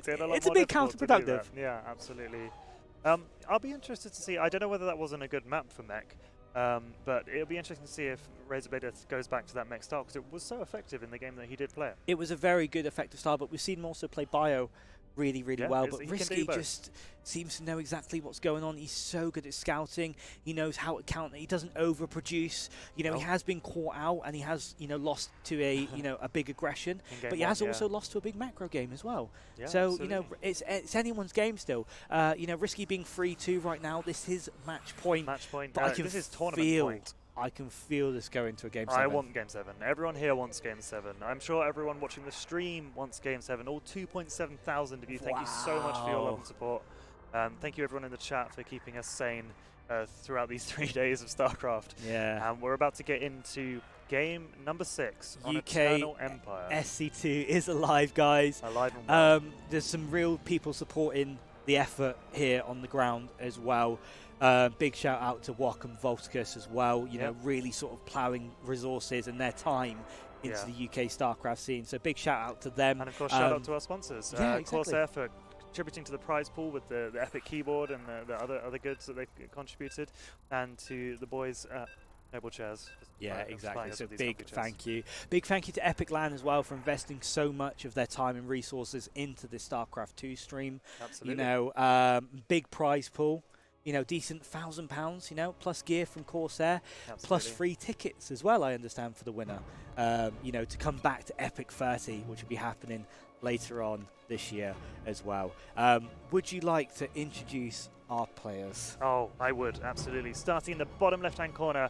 makes it a lot it's a more bit difficult to do counterproductive. that. Yeah, absolutely. I'll be interested to see. I don't know whether that wasn't a good map for mech, but it'll be interesting to see if RazerBlader goes back to that mech style, because it was so effective in the game that he did play it. It was a very good effective style, but we've seen him also play Bio really, really well. But RiSky just seems to know exactly what's going on. He's so good at scouting. He knows how to counter. He doesn't overproduce. You know, he has been caught out and he has, you know, lost to a, you know, a big aggression. But he has also lost to a big macro game as well. Yeah, so, absolutely. you know, it's anyone's game still. You know, RiSky being 3-2 right now. This is match point. Match point. But I can this is tournament point. I can feel this going to a Game 7. I want Game 7. Everyone here wants Game 7. I'm sure everyone watching the stream wants Game 7. All 2.7 thousand of you. Thank you so much for your love and support. Thank you everyone in the chat for keeping us sane throughout these 3 days of StarCraft. Yeah. We're about to get into game number 6 on UK Eternal Empire. SC2 is alive, guys. Alive and well. There's some real people supporting the effort here on the ground as well. Big shout out to Wok and Volticus as well, you know, really sort of ploughing resources and their time into the UK StarCraft scene. So big shout out to them. And of course, shout out to our sponsors. Exactly. Corsair for contributing to the prize pool with the Epic keyboard and the other goods that they've contributed. And to the boys at Noble Chairs. Yeah, exactly. So big thank you. Big thank you to Epic Land as well for investing so much of their time and resources into this StarCraft 2 stream. Absolutely. You know, big prize pool. You know, decent £1,000, you know, plus gear from Corsair, plus free tickets as well, I understand, for the winner. You know, to come back to Epic 30, which will be happening later on this year as well. Would you like to introduce our players? Oh, I would, absolutely. Starting in the bottom left-hand corner,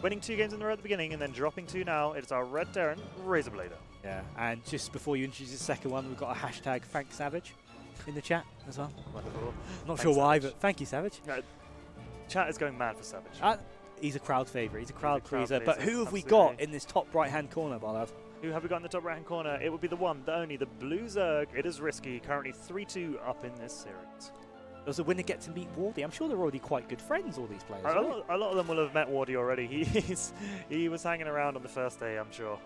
winning 2 games in a row at the beginning and then dropping 2 now, it's our Red Terran, RazerBlader. Yeah, and just before you introduce the second one, we've got a hashtag Thank Savage in the chat as well. Wonderful. Not sure why, but thank you, Savage. Chat is going mad for Savage. He's a crowd favourite. He's a crowd pleaser. But who have we got in this top right-hand corner, Balav? Who have we got in the top right-hand corner? It would be the one, the only, the Blue Zerg. It is RiSky, currently 3-2 up in this series. Does the winner get to meet Wardy? I'm sure they're already quite good friends, all these players. A lot of them will have met Wardy already. He was hanging around on the first day, I'm sure.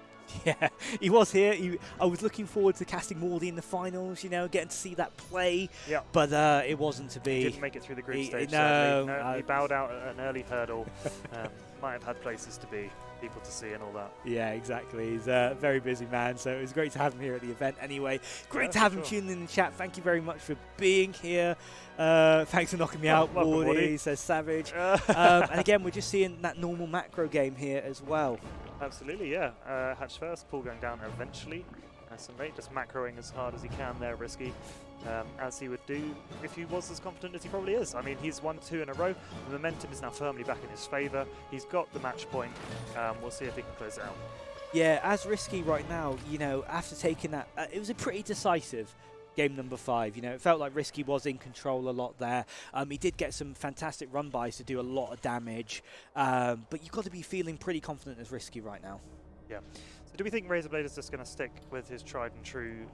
Yeah, he was here. I was looking forward to casting Wardy in the finals, you know, getting to see that play. Yeah. But it wasn't to be. He didn't make it through the group stage. No, he bowed out at an early hurdle. Might have had places to be, people to see and all that. Yeah, exactly. He's a very busy man, so it was great to have him here at the event anyway. Great to have him tuning in the chat. Thank you very much for being here. Thanks for knocking me out, Wardy, says Savage. And again, we're just seeing that normal macro game here as well. Absolutely, yeah. Hatch first, Pool going down eventually. Some rate, just macroing as hard as he can there, RiSky, as he would do if he was as confident as he probably is. I mean, he's won 2 in a row. The momentum is now firmly back in his favour. He's got the match point. We'll see if he can close it out. Yeah, as RiSky right now, you know, after taking that, it was a pretty decisive game number 5. You know, it felt like RiSky was in control a lot there. He did get some fantastic run-bys to do a lot of damage. But you've got to be feeling pretty confident as RiSky right now. Yeah. So do we think RazerBlader is just going to stick with his tried and true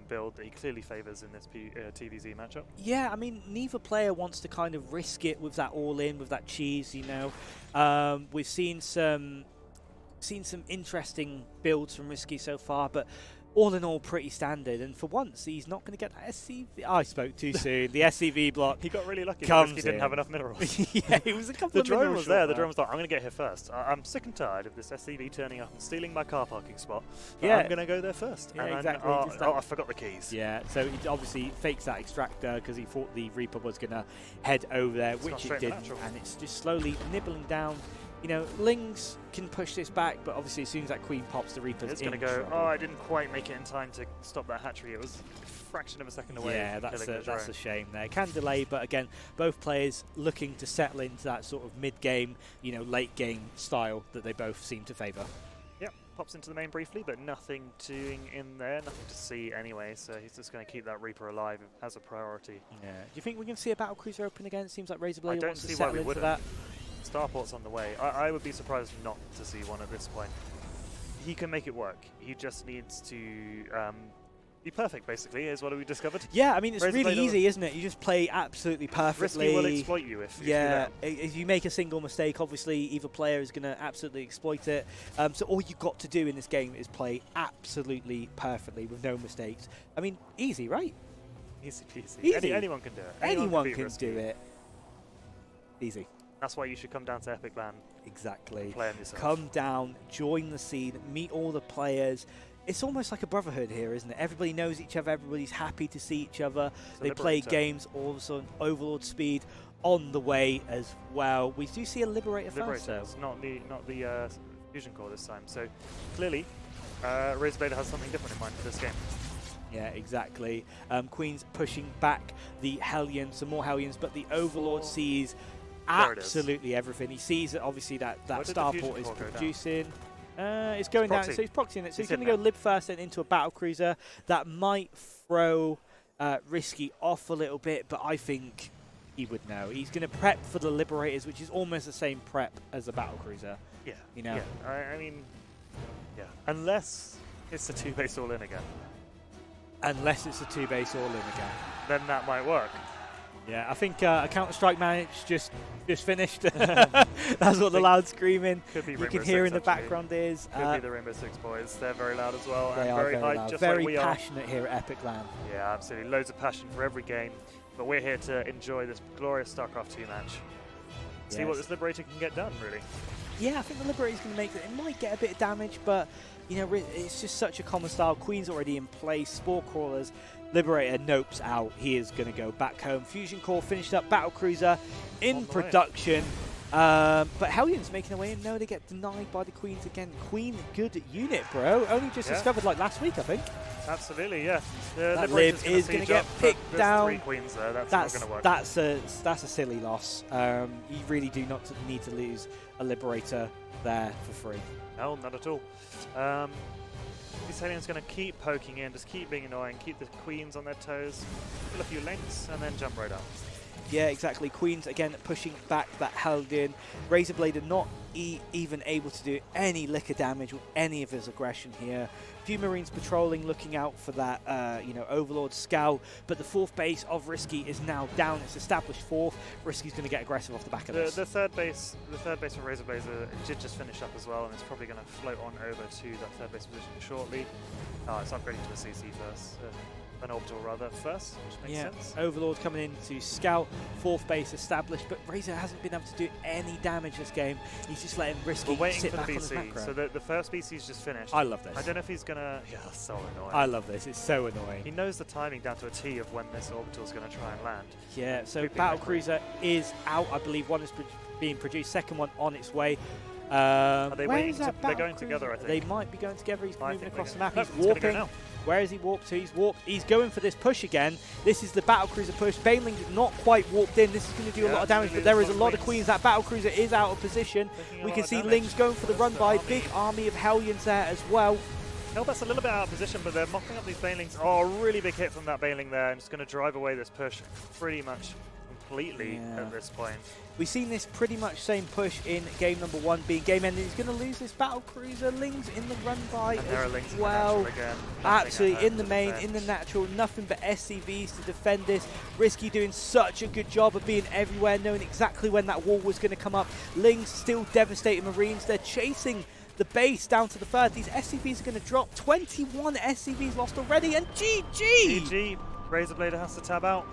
build that he clearly favours in this TVZ matchup? Yeah, I mean, neither player wants to kind of risk it with that all-in, with that cheese, you know. We've seen some interesting builds from RiSky so far, but all in all, pretty standard. And for once, he's not going to get that SCV. I spoke too soon. The SCV block. He got really lucky because he didn't have enough minerals. Yeah, it was a couple of minerals. The drone was there. The drone was like, I'm going to get here first. I'm sick and tired of this SCV turning up and stealing my car parking spot. Yeah. I'm going to go there first. Yeah, and exactly. I forgot the keys. Yeah, so he obviously fakes that extractor because he thought the Reaper was going to head over there, which it didn't. And it's just slowly nibbling down. You know, Lings can push this back, but obviously as soon as that Queen pops, the Reaper's it's going to go, oh, I didn't quite make it in time to stop that hatchery. It was a fraction of a second away. Yeah, that's a shame there. It can delay, but again, both players looking to settle into that sort of mid-game, you know, late-game style that they both seem to favour. Yep, pops into the main briefly, but nothing doing in there, nothing to see anyway, so he's just going to keep that Reaper alive as a priority. Yeah. Do you think we can see a Battlecruiser open again? It seems like RazerBlader wants to settle into that. Starport's on the way. I would be surprised not to see one at this point. He can make it work. He just needs to be perfect, basically, is what we discovered. Yeah, I mean, it's really easy, isn't it? You just play absolutely perfectly. RiSky will exploit you if you if you make a single mistake, obviously, either player is going to absolutely exploit it. So all you've got to do in this game is play absolutely perfectly with no mistakes. I mean, easy, right? Easy peasy. Easy. Anyone can do it. Anyone beat can RiSky. do it. Easy. That's why you should come down to Epic Land. Exactly. Play them yourself. Come down, join the scene, meet all the players. It's almost like a brotherhood here, isn't it? Everybody knows each other. Everybody's happy to see each other. They play games. All of a sudden, Overlord Speed on the way as well. We do see a Liberator first, though. Not the Fusion Core this time. So clearly, RazerBlader has something different in mind for this game. Yeah, exactly. Queen's pushing back the Hellions, some more Hellions, but the Overlord sees absolutely everything. He sees that obviously that starport is producing. It's going down, so he's proxying it. So he's going to go Lib first and into a battlecruiser. That might throw RiSky off a little bit, but I think he would know. He's going to prep for the Liberators, which is almost the same prep as the battlecruiser. Yeah. You know? Yeah. I mean, yeah. Unless it's a 2-base all-in again. Unless it's a 2-base all-in again. Then that might work. Yeah, I think a Counter-Strike match just finished. That's what the loud screaming Could be you Rainbow can hear Six, in the background is. Could be the Rainbow Six boys. They're very loud as well. They and are very hyped, loud. just Very like we passionate here at Epic Land. Yeah, absolutely. Loads of passion for every game. But we're here to enjoy this glorious StarCraft 2 match. See what this Liberator can get done, really. Yeah, I think the Liberator's going to make it. It might get a bit of damage, but you know, it's just such a common style. Queen's already in place. Spore Crawlers. Liberator nopes out. He is going to go back home. Fusion Core finished up. Battlecruiser in production. But Hellions making their way in. No, they get denied by the Queens again. Queen, good unit, bro. Only just discovered like last week, I think. Absolutely, yeah. That Lib is going to get picked down. 3 Queens there. That's not going to work. That's a silly loss. You really do not need to lose a Liberator there for free. No, not at all. This Hellions going to keep poking in, just keep being annoying, keep the Queens on their toes, kill a few links, and then jump right up. Yeah, exactly. Queens, again, pushing back that Hellion. RazerBlader not even able to do any lick of damage with any of his aggression here. Few Marines patrolling, looking out for that, Overlord scout. But the 4th base of RiSky is now down. It's established 4th. RiSky's going to get aggressive off the back of this. The third base of RazerBlader did just finish up as well, and it's probably going to float on over to that 3rd base position shortly. Oh, it's upgrading to a CC first. An orbital rather first, which makes sense. Overlord coming in to scout, 4th base established, but Razer hasn't been able to do any damage this game. He's just letting RiSky sit back on his macro. So the first BC's just finished. I love this. I don't know if he's gonna. Yeah, so annoying. I love this. It's so annoying. He knows the timing down to a T of when this orbital's gonna try and land. Yeah. So Battlecruiser is out. I believe one is being produced. Second one on its way. Are they waiting? They're going together, I think. They might be going together. He's moving across the map. He's warping. Where is he warped to? He's warped. He's going for this push again. This is the Battlecruiser push. Baneling is not quite warped in. This is going to do a lot of damage, but there is a lot of Queens. That Battlecruiser is out of position. We can see Lings going for the run by. Big army of Hellions there as well. Hellbat's a little bit out of position, but they're mopping up these Banelings. Oh, really big hit from that Baneling there. And just going to drive away this push pretty much completely at this point. We've seen this pretty much same push in game number 1 being game ending. He's going to lose this Battlecruiser. Lings in the run by as well. Absolutely in the main, in the natural. Nothing but SCVs to defend this. RiSky doing such a good job of being everywhere, knowing exactly when that wall was going to come up. Lings still devastating Marines. They're chasing the base down to the 3rd. These SCVs are going to drop. 21 SCVs lost already, and GG! GG. RazerBlader has to tab out.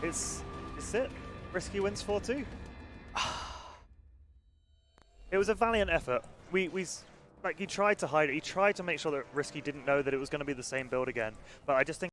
It's it. RiSky wins 4-2. It was a valiant effort. He tried to hide it. He tried to make sure that RiSky didn't know that it was going to be the same build again. But I just think